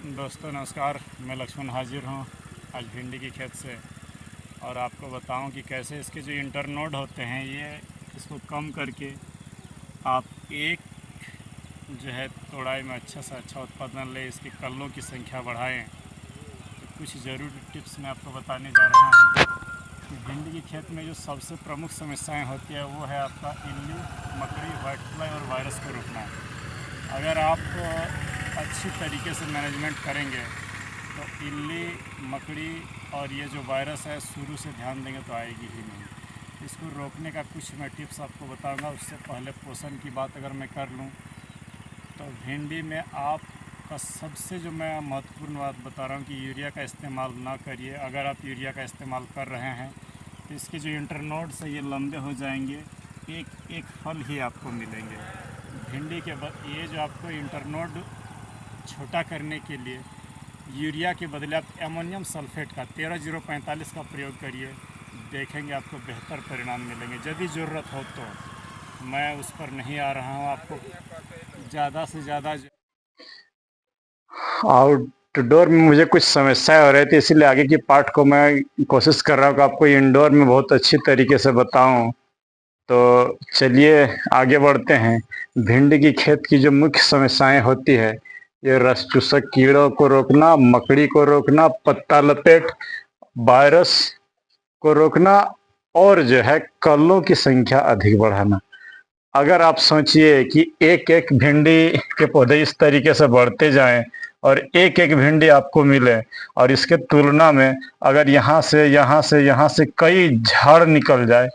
दोस्तों नमस्कार, मैं लक्ष्मण हाजिर हूँ आज भिंडी की खेत से। और आपको बताऊं कि कैसे इसके जो इंटरनोड होते हैं ये इसको कम करके आप एक जो है तोड़ाई में अच्छा से अच्छा उत्पादन ले, इसकी कल्लों की संख्या बढ़ाएं। तो कुछ ज़रूरी टिप्स मैं आपको बताने जा रहा हूँ कि भिंडी की खेत में जो सबसे प्रमुख समस्याएं होती है वो है आपका इल्ली, मकड़ी, वाइट फ्लाई और वायरस को रोकना। अगर आप अच्छी तरीके से मैनेजमेंट करेंगे तो इल्ली, मकड़ी और ये जो वायरस है शुरू से ध्यान देंगे तो आएगी ही नहीं। इसको रोकने का कुछ मैं टिप्स आपको बताऊंगा। उससे पहले पोषण की बात अगर मैं कर लूँ तो भिंडी में आपका सबसे जो मैं महत्वपूर्ण बात बता रहा हूँ कि यूरिया का इस्तेमाल ना करिए। अगर आप यूरिया का इस्तेमाल कर रहे हैं तो इसके जो इंटरनोड्स है ये लंबे हो जाएंगे, एक एक फल ही आपको मिलेंगे। भिंडी के ये जो आपको इंटरनोड छोटा करने के लिए यूरिया के बदले आप एमोनियम सल्फेट का 13-045 का प्रयोग करिए, देखेंगे आपको बेहतर परिणाम मिलेंगे। यदि ज़रूरत हो तो मैं उस पर नहीं आ रहा हूँ, आपको ज़्यादा से ज़्यादा आउटडोर में मुझे कुछ समस्याएं हो रही थी, इसीलिए आगे की पार्ट को मैं कोशिश कर रहा हूँ कि आपको इंडोर में बहुत अच्छी तरीके से बताऊं। तो चलिए आगे बढ़ते हैं। भिंडी की खेत की जो मुख्य समस्याएं होती है, ये रस चूसक कीड़ों को रोकना, मकड़ी को रोकना, पत्ता लपेट, वायरस को रोकना और जो है कल्लों की संख्या अधिक बढ़ाना। अगर आप सोचिए कि एक एक भिंडी के पौधे इस तरीके से बढ़ते जाएं और एक एक भिंडी आपको मिले, और इसके तुलना में अगर यहाँ से यहाँ से यहाँ से कई झाड़ निकल जाए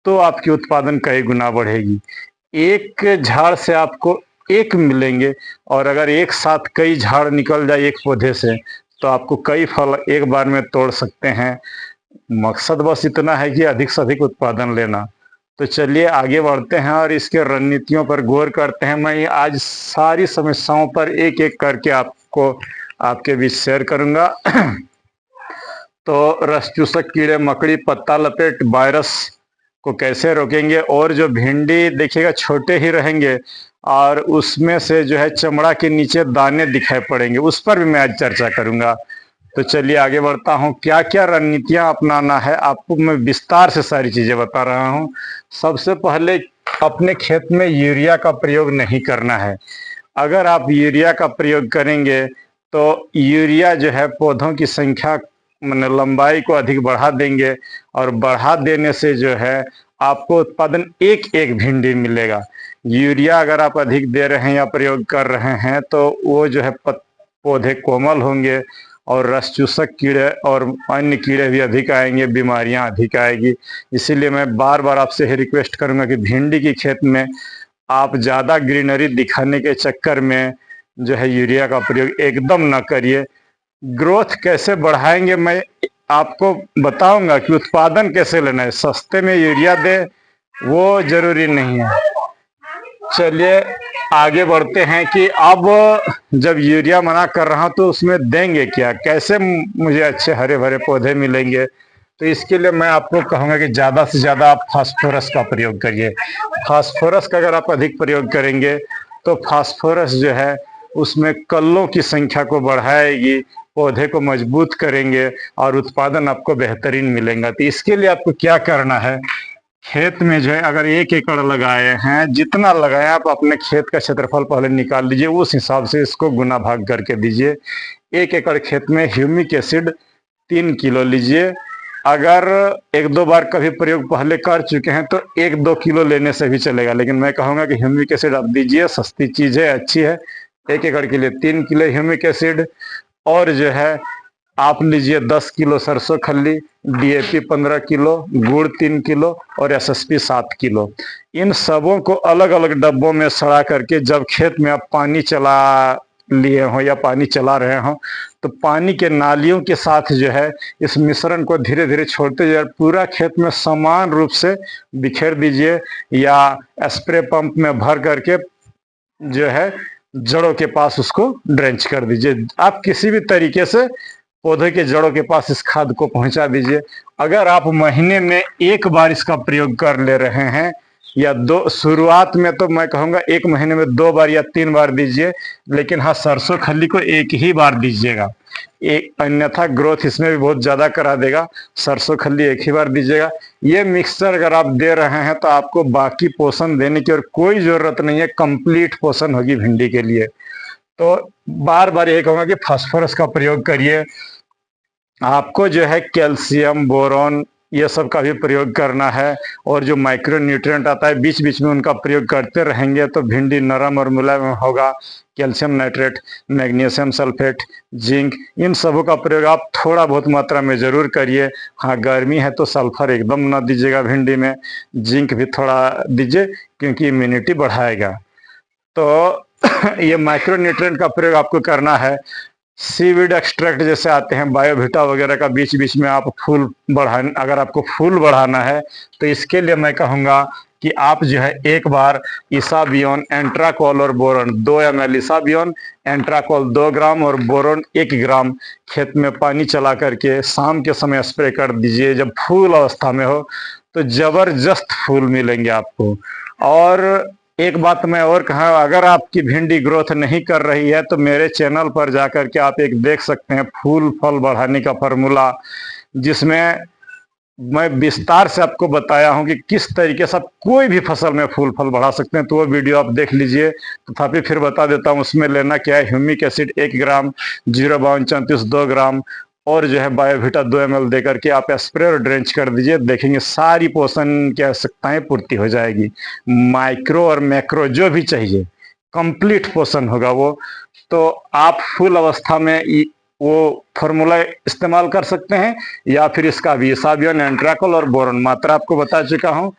तो आपकी उत्पादन कई गुना बढ़ेगी। एक झाड़ से आपको एक मिलेंगे और अगर एक साथ कई झाड़ निकल जाए एक पौधे से तो आपको कई फल एक बार में तोड़ सकते हैं। मकसद बस इतना है कि अधिक से अधिक उत्पादन लेना। तो चलिए आगे बढ़ते हैं और इसके रणनीतियों पर गौर करते हैं। मैं आज सारी समस्याओं पर एक एक करके आपको आपके बीच शेयर करूंगा। तो रस चूसक कीड़े, मकड़ी, पत्ता लपेट, वायरस को कैसे रोकेंगे, और जो भिंडी देखिएगा छोटे ही रहेंगे और उसमें से जो है चमड़ा के नीचे दाने दिखाई पड़ेंगे, उस पर भी मैं आज चर्चा करूंगा। तो चलिए आगे बढ़ता हूँ। क्या क्या रणनीतियां अपनाना है आपको मैं विस्तार से सारी चीजें बता रहा हूँ। सबसे पहले अपने खेत में यूरिया का प्रयोग नहीं करना है। अगर आप यूरिया का प्रयोग करेंगे तो यूरिया जो है पौधों की संख्या मैंने लंबाई को अधिक बढ़ा देंगे, और बढ़ा देने से जो है आपको उत्पादन एक एक भिंडी मिलेगा। यूरिया अगर आप अधिक दे रहे हैं या प्रयोग कर रहे हैं तो वो जो है पौधे कोमल होंगे और रस चूसक कीड़े और अन्य कीड़े भी अधिक आएंगे, बीमारियां अधिक आएगी। इसीलिए मैं बार बार आपसे ही रिक्वेस्ट करूंगा कि भिंडी की खेत में आप ज़्यादा ग्रीनरी दिखाने के चक्कर में जो है यूरिया का प्रयोग एकदम ना करिए। ग्रोथ कैसे बढ़ाएंगे मैं आपको बताऊंगा कि उत्पादन कैसे लेना है। सस्ते में यूरिया दे वो जरूरी नहीं है। चलिए आगे बढ़ते हैं कि अब जब यूरिया मना कर रहा हूं तो उसमें देंगे क्या, कैसे मुझे अच्छे हरे भरे पौधे मिलेंगे। तो इसके लिए मैं आपको कहूंगा कि ज़्यादा से ज़्यादा आप फास्फोरस का प्रयोग करिए। फास्फोरस का अगर आप अधिक प्रयोग करेंगे तो फास्फोरस जो है उसमें कल्लों की संख्या को बढ़ाएगी, पौधे को मजबूत करेंगे और उत्पादन आपको बेहतरीन मिलेगा। तो इसके लिए आपको क्या करना है, खेत में जो है अगर 1 एकड़ लगाए हैं, जितना लगाए आप अपने खेत का क्षेत्रफल पहले निकाल लीजिए, उस हिसाब से इसको गुना भाग करके दीजिए। 1 एकड़ खेत में ह्यूमिक एसिड 3 किलो लीजिए। अगर 1-2 बार कभी प्रयोग पहले कर चुके हैं तो 1-2 किलो लेने से भी चलेगा, लेकिन मैं कहूँगा कि ह्यूमिक एसिड आप दीजिए, सस्ती चीज़ है, अच्छी है। 1 एकड़ के लिए 3 किलो ह्यूमिक एसिड। और जो है आप लीजिए 10 किलो सरसों खल्ली, डीएपी 15 किलो, गुड़ 3 किलो और एसएसपी 7 किलो। इन सबों को अलग अलग डब्बों में सड़ा करके जब खेत में आप पानी चला लिए हो या पानी चला रहे हो तो पानी के नालियों के साथ जो है इस मिश्रण को धीरे धीरे छोड़ते जाए, पूरा खेत में समान रूप से बिखेर दीजिए या स्प्रे पंप में भर करके जो है जड़ों के पास उसको ड्रेंच कर दीजिए। आप किसी भी तरीके से पौधे के जड़ों के पास इस खाद को पहुंचा दीजिए। अगर आप महीने में 1 बार इसका प्रयोग कर ले रहे हैं या दो, शुरुआत में तो मैं कहूँगा 1 महीने में 2 बार या 3 बार दीजिए, लेकिन हाँ सरसों खल्ली को एक ही बार दीजिएगा, एक अन्यथा ग्रोथ इसमें भी बहुत ज़्यादा करा देगा। सरसों खल्ली एक ही बार दीजिएगा। ये मिक्सचर अगर आप दे रहे हैं तो आपको बाकी पोषण देने की और कोई ज़रूरत नहीं है, कंप्लीट पोषण होगी भिंडी के लिए। तो बार बार ये कहूँगा कि फास्फोरस का प्रयोग करिए। आपको जो है कैल्शियम, बोरॉन, ये सब का भी प्रयोग करना है, और जो माइक्रो न्यूट्रिएंट आता है बीच बीच में उनका प्रयोग करते रहेंगे तो भिंडी नरम और मुलायम होगा। Calcium nitrate, magnesium sulphate, zinc, इन सबों का प्रयोग आप थोड़ा बहुत मात्रा में जरूर करिए। हाँ गर्मी है तो सल्फर एकदम ना दीजिएगा भिंडी में, जिंक भी थोड़ा दीजिए क्योंकि इम्यूनिटी बढ़ाएगा। तो ये माइक्रो न्यूट्रिएंट का प्रयोग आपको करना है। सीवीड एक्सट्रैक्ट जैसे आते हैं, बायोविटा वगैरह का बीच बीच में आप फूल बढ़ाने, अगर आपको फूल बढ़ाना है तो इसके लिए मैं कहूँगा कि आप जो है एक बार इसाबियोन, एंट्राकोल और बोरोन 2 ml, इसाबियोन, एंट्राकोल 2 ग्राम और बोरोन 1 ग्राम खेत में पानी चला करके शाम के समय स्प्रे कर दीजिए। जब फूल अवस्था में हो तो जबरदस्त फूल मिलेंगे आपको। और एक बात मैं और कहा, अगर आपकी भिंडी ग्रोथ नहीं कर रही है तो मेरे चैनल पर जाकर के आप एक देख सकते हैं फूल फल बढ़ाने का फार्मूला, जिसमें मैं विस्तार से आपको बताया हूं कि किस तरीके से आप कोई भी फसल में फूल फल बढ़ा सकते हैं। तो वो वीडियो आप देख लीजिए। तथापि फिर बता देता हूं उसमें लेना क्या है। ह्यूमिक एसिड 1 ग्राम, 05234 2 ग्राम और जो है बायोविटा 2 ml देकर के आप स्प्रे और ड्रेंच कर दीजिए। देखेंगे सारी पोषण की आवश्यकताएं पूर्ति हो जाएगी। माइक्रो और मैक्रो जो भी चाहिए कंप्लीट पोषण होगा वो। तो आप फुल अवस्था में वो फॉर्मूला इस्तेमाल कर सकते हैं, या फिर इसका भी इसाबियोन, एंट्राकोल और बोरॉन मात्रा आपको बता चुका हूं।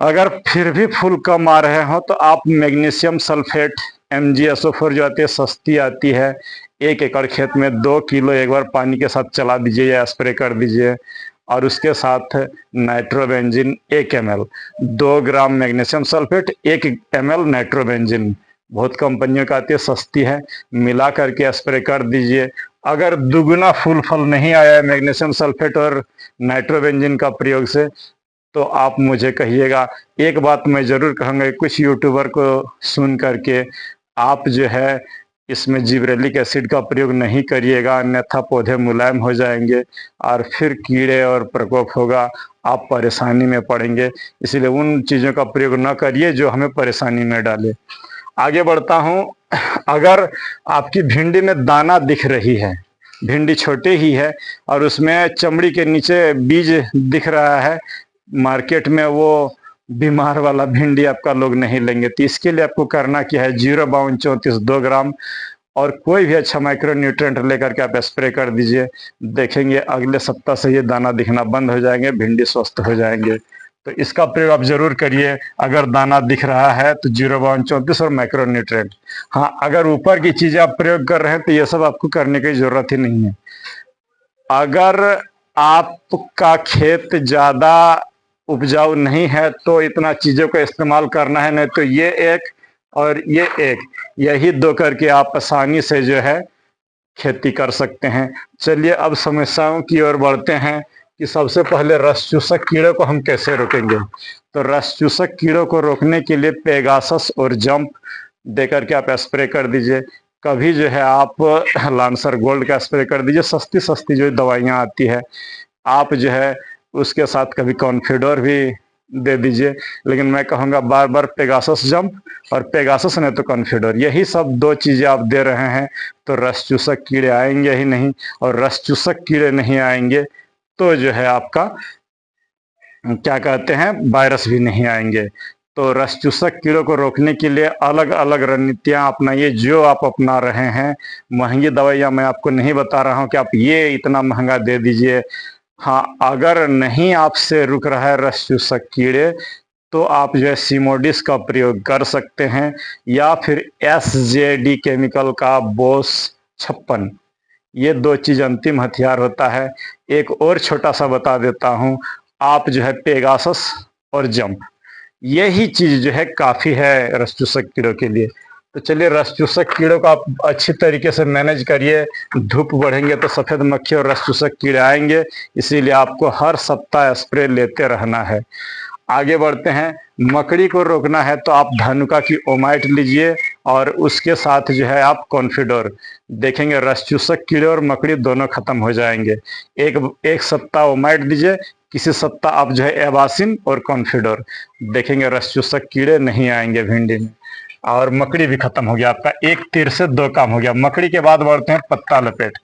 अगर फिर भी फूल कम आ रहे हो तो आप मैग्नीशियम सल्फेट MgSO4 जो आती है, सस्ती आती है, 1 एकड़ खेत में 2 किलो एक बार पानी के साथ चला दीजिए या स्प्रे कर दीजिए। और उसके साथ नाइट्रोबेंजिन 1 ml, 2 ग्राम मैग्नीशियम सल्फेट, 1 ml नाइट्रोबेंजिन, बहुत कंपनियों का आती है, सस्ती है, मिला करके स्प्रे कर दीजिए। अगर दुगुना फूल फल नहीं आया है मैग्नीशियम सल्फेट और नाइट्रोबेंजिन का प्रयोग से तो आप मुझे कहिएगा। एक बात मैं जरूर कहूँगा, कुछ यूट्यूबर को सुन करके आप जो है इसमें जिब्रेलिक एसिड का प्रयोग नहीं करिएगा, अन्यथा पौधे मुलायम हो जाएंगे और फिर कीड़े और प्रकोप होगा, आप परेशानी में पड़ेंगे। इसलिए उन चीज़ों का प्रयोग न करिए जो हमें परेशानी में डाले। आगे बढ़ता हूँ। अगर आपकी भिंडी में दाना दिख रही है, भिंडी छोटी ही है और उसमें चमड़ी के नीचे बीज दिख रहा है, मार्केट में वो बीमार वाला भिंडी आपका लोग नहीं लेंगे। तो इसके लिए आपको करना क्या है, 05234 2 ग्राम और कोई भी अच्छा माइक्रो न्यूट्रिएंट लेकर के आप स्प्रे कर दीजिए। देखेंगे अगले सप्ताह से ये दाना दिखना बंद हो जाएंगे, भिंडी स्वस्थ हो जाएंगे। तो इसका प्रयोग आप जरूर करिए। अगर दाना दिख रहा है तो 05234 और माइक्रो न्यूट्रिएंट। हाँ अगर ऊपर की चीजें आप प्रयोग कर रहे हैं तो ये सब आपको करने की जरूरत ही नहीं है। अगर आपका खेत ज्यादा उपजाऊ नहीं है तो इतना चीजों का इस्तेमाल करना है, नहीं तो ये एक और ये एक, यही 2 करके आप आसानी से जो है खेती कर सकते हैं। चलिए अब समस्याओं की ओर बढ़ते हैं कि सबसे पहले रस चूसक कीड़े को हम कैसे रोकेंगे। तो रस चूसक कीड़ों को रोकने के लिए पेगासस और जंप देकर के आप स्प्रे कर दीजिए। कभी जो है आप लांसर गोल्ड का स्प्रे कर दीजिए, सस्ती सस्ती जो दवाइयाँ आती है। आप जो है उसके साथ कभी कॉन्फिडोर भी दे दीजिए, लेकिन मैं कहूँगा बार बार पेगासस जंप और पेगासस नहीं तो कॉन्फिडोर, यही सब 2 चीज़ें आप दे रहे हैं तो रस चूसक कीड़े आएंगे ही नहीं। और रस चूसक कीड़े नहीं आएंगे तो जो है आपका क्या कहते हैं, वायरस भी नहीं आएंगे। तो रस चूसक कीड़ों को रोकने के लिए अलग अलग रणनीतियाँ अपनाइए जो आप अपना रहे हैं। महंगी दवाइयाँ मैं आपको नहीं बता रहा हूँ कि आप ये इतना महंगा दे दीजिए। हाँ अगर नहीं आपसे रुक रहा है रस चूसक कीड़े तो आप जो है सिमोडिस का प्रयोग कर सकते हैं, या फिर SJD केमिकल का बोस 56, ये 2 चीज अंतिम हथियार होता है। एक और छोटा सा बता देता हूँ, आप जो है पेगासस और जंप, यही चीज जो है काफी है रस चूसक कीड़ों के लिए। तो चलिए रस चूसक कीड़ों को आप अच्छी तरीके से मैनेज करिए। धूप बढ़ेंगे तो सफेद मक्खी और रस चूसक कीड़े आएंगे, इसीलिए आपको हर सप्ताह स्प्रे लेते रहना है। आगे बढ़ते हैं। मकड़ी को रोकना है तो आप धनुका की ओमाइट लीजिए और उसके साथ जो है आप कॉन्फिडोर। देखेंगे रस चूसक कीड़े और मकड़ी दोनों खत्म हो जाएंगे। एक सप्ताह ओमाइट दीजिए, किसी सप्ताह आप जो है एबासिन और कॉन्फिडोर, देखेंगे रस चूसक कीड़े नहीं आएंगे भिंडी में और मकड़ी भी खत्म हो गया। आपका एक तीर से दो काम हो गया। मकड़ी के बाद बढ़ते हैं पत्ता लपेट।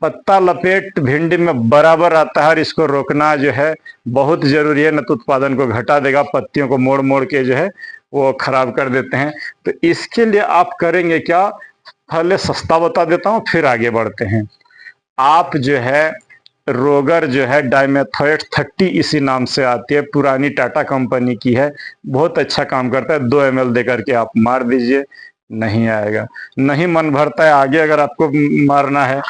पत्ता लपेट भिंडी में बराबर आता है और इसको रोकना जो है बहुत जरूरी है, न तो उत्पादन को घटा देगा, पत्तियों को मोड़ मोड़ के जो है वो खराब कर देते हैं। तो इसके लिए आप करेंगे क्या, पहले सस्ता बता देता हूँ फिर आगे बढ़ते हैं। आप जो है रोगर जो है डाइमेथोएट 30 इसी नाम से आती है, पुरानी टाटा कंपनी की है, बहुत अच्छा काम करता है। 2 ml दे करके आप मार दीजिए, नहीं आएगा। नहीं मन भरता है आगे अगर आपको मारना है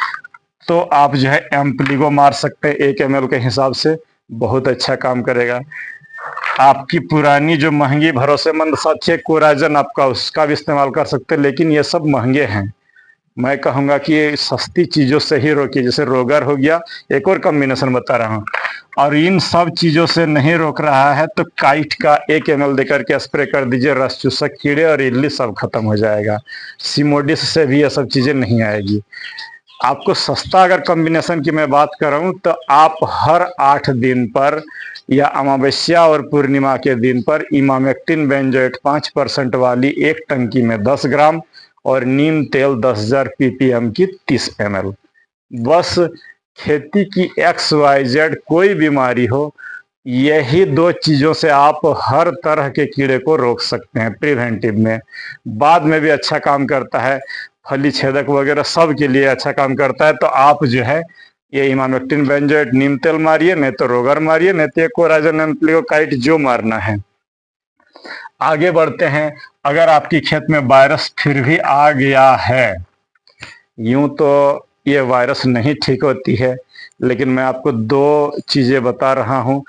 तो आप जो है एम्पलीगो मार सकते हैं 1 ml के हिसाब से, बहुत अच्छा काम करेगा। आपकी पुरानी जो महंगी भरोसेमंद साथी है कोराजन, आपका उसका भी इस्तेमाल कर सकते हैं, लेकिन ये सब महंगे हैं। मैं कहूँगा कि ये सस्ती चीज़ों से ही रोकिए, जैसे रोगर हो गया, एक और कॉम्बिनेशन बता रहा हूँ। और इन सब चीज़ों से नहीं रोक रहा है तो काइट का 1 ml देकर के स्प्रे कर दीजिए, रस चूसक कीड़े और इल्ली सब खत्म हो जाएगा। सिमोडिस से भी ये सब चीज़ें नहीं आएगी। आपको सस्ता अगर कॉम्बिनेशन की मैं बात कर रहा हूँ तो आप हर 8 दिन पर या अमावस्या और पूर्णिमा के दिन पर इमामेक्टिन बेंजोएट 5% वाली एक टंकी में 10 ग्राम और नीम तेल 10,000 ppm की 30 ml। बस खेती की XYZ कोई बीमारी हो, यही 2 चीज़ों से आप हर तरह के कीड़े को रोक सकते हैं प्रिवेंटिव में। बाद में भी अच्छा काम करता है, फली छेदक वगैरह सब के लिए अच्छा काम करता है। तो आप जो है ये इमामेक्टिन बेंजोएट नीम तेल मारिए, नहीं तो रोगर मारिए, नहीं तो कोराजन एम्प्लीगोकाइट जो मारना है। आगे बढ़ते हैं। अगर आपकी खेत में वायरस फिर भी आ गया है, यूं तो ये वायरस नहीं ठीक होती है, लेकिन मैं आपको 2 चीज़ें बता रहा हूं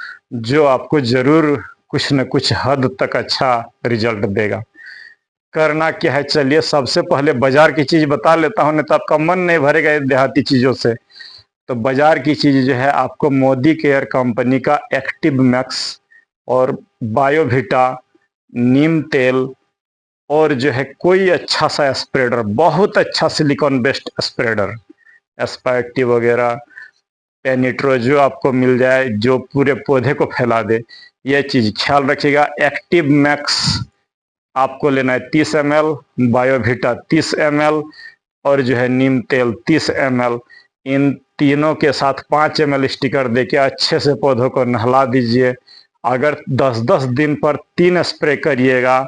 जो आपको ज़रूर कुछ न कुछ हद तक अच्छा रिजल्ट देगा। करना क्या है, चलिए सबसे पहले बाजार की चीज़ बता लेता हूं, नहीं तो आपका मन नहीं भरेगा ये देहाती चीज़ों से। तो बाजार की चीज़ जो है आपको मोदी केयर कंपनी का एक्टिव मैक्स और बायोविटा, नीम तेल और जो है कोई अच्छा सा स्प्रेडर, बहुत अच्छा सिलिकॉन बेस्ड स्प्रेडर, एस्पार्टी वगैरह, पेनिट्रो जो आपको मिल जाए जो पूरे पौधे को फैला दे, यह चीज़ ख्याल रखिएगा। एक्टिव मैक्स आपको लेना है 30 ml, बायोविटा 30 ml और जो है नीम तेल 30 ml। इन तीनों के साथ 5 ml स्टिकर देके अच्छे से पौधों को नहला दीजिए। अगर 10-10 दिन पर 3 स्प्रे करिएगा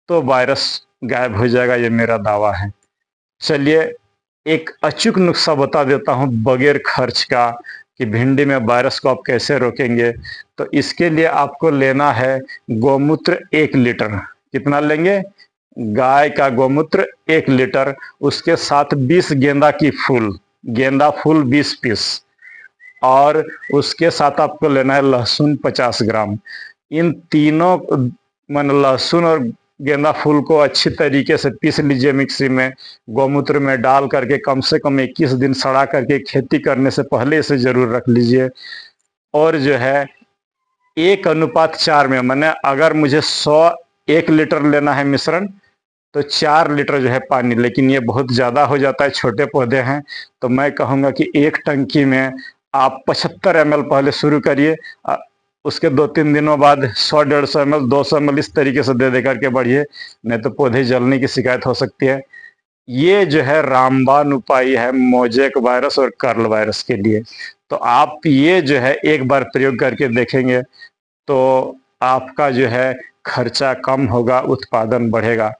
तो वायरस गायब हो जाएगा, ये मेरा दावा है। चलिए एक अचूक नुस्खा बता देता हूँ बगैर खर्च का कि भिंडी में वायरस को आप कैसे रोकेंगे। तो इसके लिए आपको लेना है गौमूत्र 1 लीटर। कितना लेंगे, गाय का गौमूत्र 1 लीटर, उसके साथ 20 गेंदा की फूल, गेंदा फूल 20 पीस, और उसके साथ आपको लेना है लहसुन 50 ग्राम। इन तीनों मन लहसुन और गेंदा फूल को अच्छी तरीके से पीस लीजिए मिक्सी में, गौमूत्र में डाल करके कम से कम 21 दिन सड़ा करके खेती करने से पहले इसे जरूर रख लीजिए। और जो है 1:4 में, मैंने अगर मुझे 1 लीटर लेना है मिश्रण तो 4 लीटर जो है पानी, लेकिन ये बहुत ज़्यादा हो जाता है, छोटे पौधे हैं। तो मैं कहूँगा कि एक टंकी में आप 75 ml पहले शुरू करिए, उसके 2-3 दिनों बाद 100-150 ml 200 ml इस तरीके से दे करके बढ़िए, नहीं तो पौधे जलने की शिकायत हो सकती है। ये जो है रामबाण उपाय है मोजेक वायरस और कर्ल वायरस के लिए। तो आप ये जो है एक बार प्रयोग करके देखेंगे तो आपका जो है खर्चा कम होगा, उत्पादन बढ़ेगा।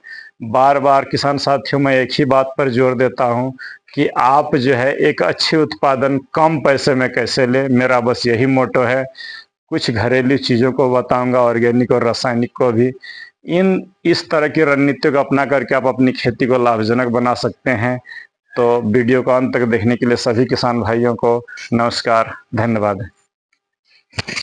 बार बार किसान साथियों में एक ही बात पर जोर देता हूं कि आप जो है एक अच्छे उत्पादन कम पैसे में कैसे ले, मेरा बस यही मोटो है। कुछ घरेलू चीज़ों को बताऊंगा, ऑर्गेनिक और रासायनिक को भी। इस तरह की रणनीतियों को अपना करके आप अपनी खेती को लाभजनक बना सकते हैं। तो वीडियो को अंत तक देखने के लिए सभी किसान भाइयों को नमस्कार, धन्यवाद।